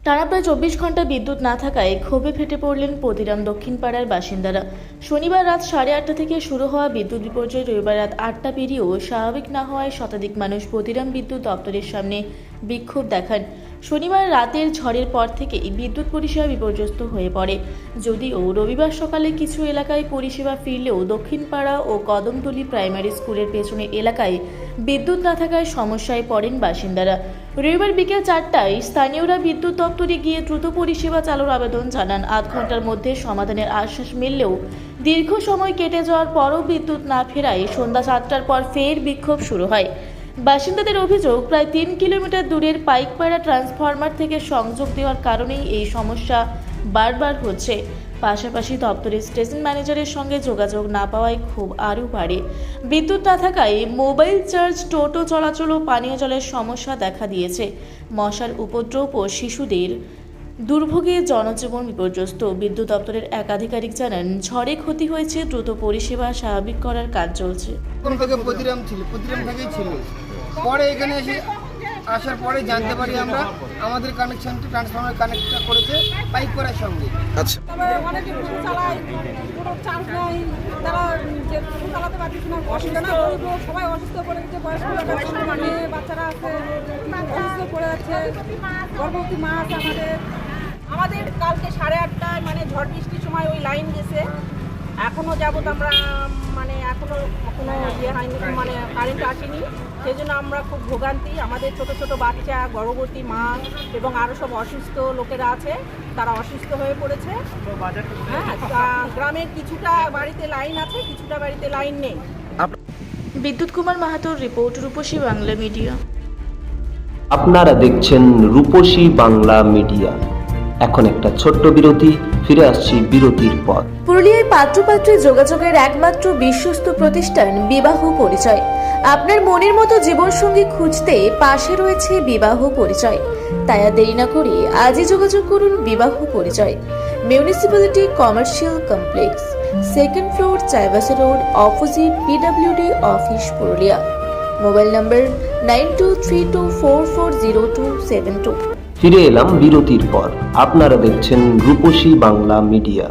টানা প্রায় 24 ঘন্টা বিদ্যুৎ না থাকায় ক্ষোভে ফেটে পড়লেন পতিরাম দক্ষিণ পাড়ার বাসিন্দারা। শনিবার রাত 8:30 থেকে শুরু হওয়া বিদ্যুৎ বিপর্যয় রবিবার রাত 8টা পেরিয়েও স্বাভাবিক না হওয়ায় শতাধিক মানুষ পতিরাম বিদ্যুৎ দপ্তরের সামনে বিক্ষোভ দেখান। শনিবার রাতের ঝড়ের পর থেকেই বিদ্যুৎ পরিষেবা বিপর্যস্ত হয়ে পড়ে। যদিও রবিবার সকালে কিছু এলাকায় পরিষেবা ফিরলেও দক্ষিণপাড়া ও কদমতলী প্রাইমারি স্কুলের পেছনে এলাকায় বিদ্যুৎ না থাকায় সমস্যায় পড়েন বাসিন্দারা। রবিবার বিকেল 4টায় স্থানীয়রা বিদ্যুৎ দপ্তরে গিয়ে দ্রুত পরিষেবা চালুর আবেদন জানান। আধ ঘন্টার মধ্যে সমাধানের আশ্বাস মিললেও দীর্ঘ সময় কেটে যাওয়ার পরও বিদ্যুৎ না ফেরায় সন্ধ্যা 7টার পর ফের বিক্ষোভ শুরু হয়। বাসিন্দাদের অভিযোগ, প্রায় 3 কিলোমিটার দূরের পাইকপাড়া ট্রান্সফরমার থেকে সংযোগ দেওয়ার কারণেই এই সমস্যা বারবার হচ্ছে। পাশাপাশি দপ্তরের স্টেশন ম্যানেজারের সঙ্গে যোগাযোগ না পাওয়ায় ক্ষোভ আরও বাড়ে। বিদ্যুৎ না থাকায় মোবাইল চার্জ, টোটো চলাচল ও পানীয় জলের সমস্যা দেখা দিয়েছে। মশার উপদ্রব ও শিশুদের দুর্ভোগে জনজীবন বিপর্যস্ত। বিদ্যুৎ দপ্তরের এক আধিকারিক জানান, ঝড়ে ক্ষতি হয়েছে, দ্রুত পরিষেবা স্বাভাবিক করার কাজ চলছে। প্রতিরাম থেকেই ছিল, পরে এখানে এসে আসার পরে জানতে পারি আমরা আমাদের কানেকশনটা ট্রান্সফরমার কানেক্টটা করেছে পাইকপাড়ার সঙ্গে। আচ্ছা, অনেকে টোটো চালায়, কোনো চার্জ নেই, তারা যে টোটো চালাতে পারছে না, অসুবিধা না, গরিব লোক সবাই অসুস্থ পড়ে গেছে, বয়স্ক লোক আছে, মেয়ে বাচ্চারা আছে, অসুস্থ পড়ে যাচ্ছে, গর্ভবতী মা আছে। আমাদের কালকে 8:30টায় ঝড় বৃষ্টির সময় ওই লাইন গেছে, এখনও যাবত আমরা এখনও কোনো হয়নি, কারেন্ট আসেনি। সেই জন্য আমরা খুব ভোগান্তি। আমাদের ছোট ছোট বাচ্চা, গর্ভবতী মা এবং আরও সব অসুস্থ লোকেরা আছে, তারা অসুস্থ হয়ে পড়েছে। হ্যাঁ, গ্রামের কিছুটা বাড়িতে লাইন আছে, কিছুটা বাড়িতে লাইন নেই। বিদ্যুৎ কুমার মাহাতোর রিপোর্ট, রূপসী বাংলা মিডিয়া। আপনারা দেখছেন রূপসী বাংলা মিডিয়া। এখন একটা ছোট্ট বিরতি, ফিরে আসছি বিরতির পর। পুরুলিয়ায় পাত্রপাত্রী যোগাযোগের একমাত্র বিশ্বস্ত প্রতিষ্ঠান বিবাহ পরিচয়। আপনার মনের মতো জীবনসঙ্গী খুঁজতে পাশে রয়েছে বিবাহ পরিচয়। তাই আর দেরি না করে আজই যোগাযোগ করুন বিবাহ পরিচয়। Municipality commercial complex, 2nd floor, Chaibasa road, opposite PWD office, Purulia. Mobile নম্বর 9232440272। ফিরে এলাম বিরতির পর। আপনারা দেখছেন রূপসী বাংলা মিডিয়া।